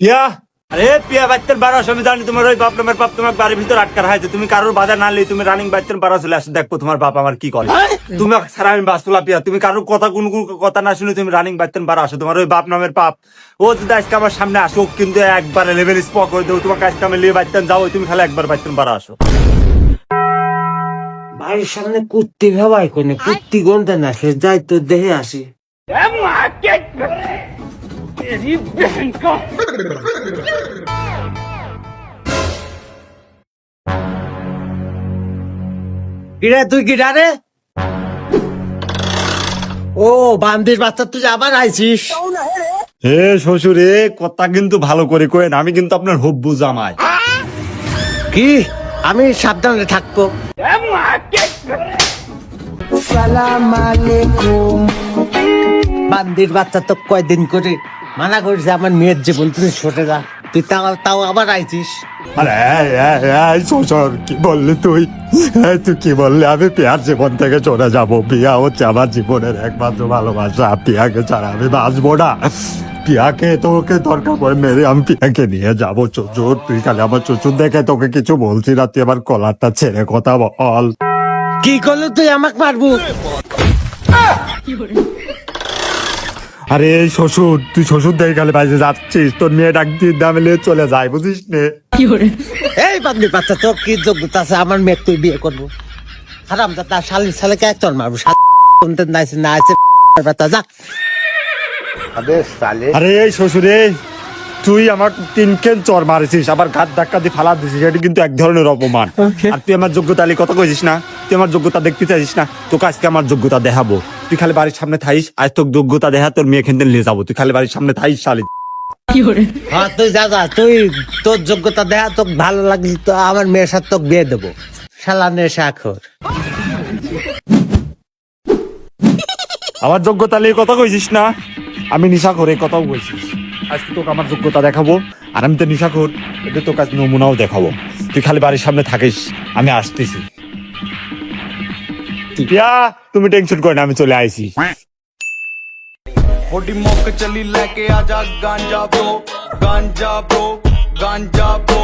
পিয়া, আরে পিয়া বাইতের 12 আমি জানি তোমার ওই বাপ নামের বাপ তোমার বাড়ির ভিতর আটকা রাখাইছে। তুমি কারোর বাধা না নিলে তুমি রানিং বাইতের 12 চলে আসো, দেখবো তোমার বাপ আমার কি করে। তুমি সারা আমি বাঁচলা পিয়া, তুমি কারোর কথা কোন কথা না শুনে তুমি রানিং বাইতের 12 আসো। তোমার ওই বাপ নামের পাপ ও যদি আজকে আমার সামনে আসো কিন্তু একবারে লেভেল স্পক করে দেবো। তোমাকে আজকে আমি লিয়ে বাইতেন যাও, তুমি খালি একবার বাইতেন 12 আসো। বাড়ির সামনে কুত্তি ভাবাই কোনে কুত্তি গন্ধ না সে যাই তো দেহে আসি। কিরা তুই কিরা রে? ও বান্দির বাচ্চা তুই আবার আইছিস? হে শ্বশুরে, কথা কিন্তু ভালো করে কয়েন, আমি কিন্তু আপনার হব্বু জামাই। কি আমি সাবধানে থাকবো। সালাম আলাইকুম। বান্দির বাচ্চা তো কয়দিন করে মানা করেছে আমার মেয়ের জীবন তুমি সরে যা, তুই তাও আবার আইছিস। আরে শ্বশুর কি বললি তুই? তুই কি বললি? আমি পিয়ার জীবন থেকে চলে যাবো। পিয়া হচ্ছে আমার জীবনের একমাত্র ভালোবাসা, পিয়াকে ছাড়া আমি বাঁচবো না। পিয়াকে তোকে দরকার পড়ে মেরে আমি পিয়াকে নিয়ে যাবো। শ্বশুর তুই খালি আমার শ্বশুর দেখে তোকে কিছু বলছি না, তুই আমার কলারটা ছেড়ে কথা বল। কি করলো তুই আমাকে মারবো? আরে শ্বশুর, তুই শ্বশুর দেখে খালি বাইরে যাচ্ছিস, তোর মেয়ে ডাক দিয়ে দামে নিয়ে চলে যায়, বুঝিস নে? এই বান্দির বাচ্চা তোর কি যোগ্যতা আছে আমার মেয়ে তুই বিয়ে করবো? হারাম দাদা শালি শালিকে একজন মারবো। না আছে বাচ্চা যা। আরে এই শ্বশুরে, তুই আমার 3 কেন চর মারিছিস, আবার ঘাট ধাক্কা দিয়ে ফালা দিছিস, এটা কিন্তু এক ধরনের অপমান। আর তুই আমার যোগ্যতা আলী কথা কইছিস না, তুই আমার যোগ্যতা দেখতে চাইছিস না, তোকে আজকে আমার যোগ্যতা দেখাবো। তুই খালি বাড়ির সামনে থাইস, আজ তোর যোগ্যতা দেখা তোর মেয়ে খেতে নিয়ে যাবো। তুই খালি বাড়ির সামনে থাইস শালি। হ্যাঁ তুই যা যা, তুই তোর যোগ্যতা দেখা তোকে ভালো লাগলি তো আমার মেয়ের সাথে তোকে বিয়ে দেবো। শালা নেশা খোর। আমার যোগ্যতা নিয়ে কথা কইছিস না, আমি নিশা করে কথাও বলছিস। আজকে তোকে আমার যোগ্যতা দেখাবো, আর আমি তো নিশা কর, এটা তোর কাছে নমুনাও দেখাবো। তুই খালি বাড়ির সামনে থাকিস, আমি আসতেছি। পিয়া, তুমি টেনশন করে না, আমি চলে আইছি। थोड़ी मौक चली लेके आजा गांजा ब्रो गांजा ब्रो गांजा ब्रो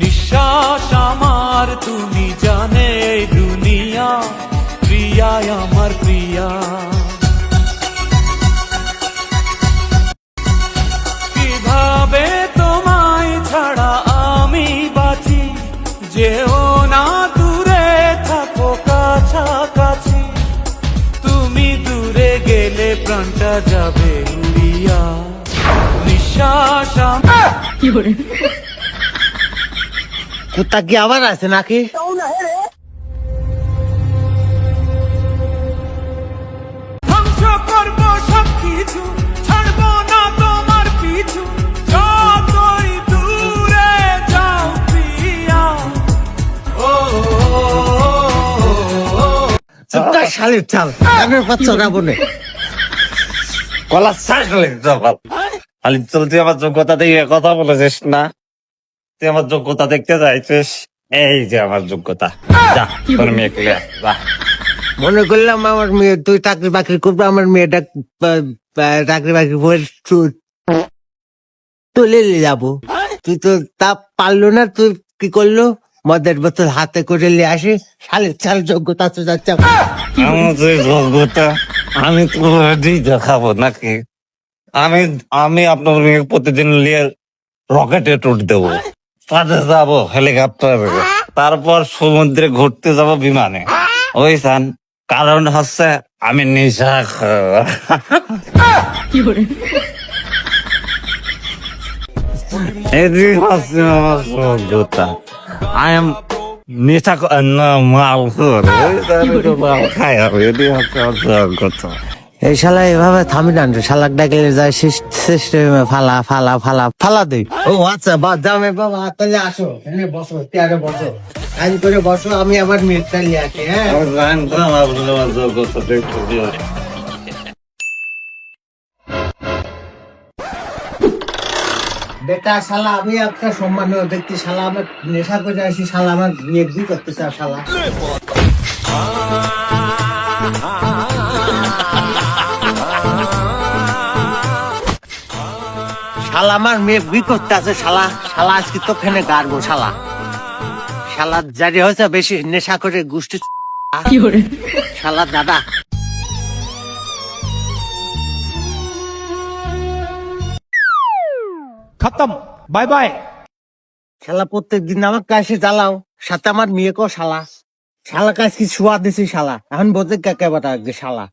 निश्वास আমার তুমি জানে দুনিয়া প্রিয়া আমার প্রিয়া কিভাবে তোমায় ছাড়া আমি বাঁচি যেও না দূরে থাকো কাছাকাছি তুমি দূরে গেলে প্রাণটা যাবে উড়িয়া নিঃশ্বাস কুত্তা কি আবার আছে নাকি? ধ্বংস করবো সবকিছু ছাড়বো না তোমার পিছু যতই দূরে যাও প্রিয়া ও চুপটা শালির চাল আমার বাচ্চা রাবণে গলা ছাগলে জবাব। খালি চল, তুই আমার যোগ্যতা দেখে কথা বলেছিস না, তুই আমার যোগ্যতা দেখতে চাইছিস। এই যে আমার যোগ্যতা, যা তোর মেয়েকে নিয়ে আয়, যা। মনে করলাম আমার মেয়ে তুই চাকরি বাকরি করবো, আমার মেয়েটা চাকরি বাকরি করে তুলে নিয়ে যাবো। তুই তো তা পারলো না, তুই কি করলো মদের বোতল হাতে করে নিয়ে আসি। শালির চাল যোগ্যতা তো যাচ্ছে। আমার যে যোগ্যতা আমি তো দেখাবো নাকি? আমি আপনার মেয়ে প্রতিদিন নিয়ে রকেটে টুট দেবো, কাজে যাবো হেলিকপ্টারে, তারপর সমুদ্রে ঘুরতে যাব বিমানে। ওই সান কারণ হচ্ছে আমি নেশা যোগ্যতা। আই এম নেশা মাল খাই হবে, যোগ্যতা। এই শালা এভাবে থামি না, শালাক ডাকলে যায় সিস্টেমে ফালা ফালা ফালা ফালা দেই। ও আচ্ছা জামে বাবা তাহলে আসো, এনে বসো, চেয়ারে বসো, আইন করে বসো, আমি আবার মেয়েটা নিয়ে আসি। হ্যাঁ বেটা শালা আমি আপনার সম্মানীয় ব্যক্তি, শালা আমার নেশা করে আসি, শালা আমার বিয়ে কি করতে চাও শালা? শালা আমার মেয়ে বি করতে আছে শালা, শালা আজকে তো ফেনে গাড়বো শালা, শালা জারি হয়েছে বেশি নেশা করে গোষ্ঠী শালা দাদা। खत्म बाय बाय। শালা প্রত্যেক দিন আমার কাছে জ্বালাও, সাথে আমার মেয়েকেও শালা, শালা কাজ কি শোয়া দিছি শালা, এখন বোঝে কাকে বাটা শালা।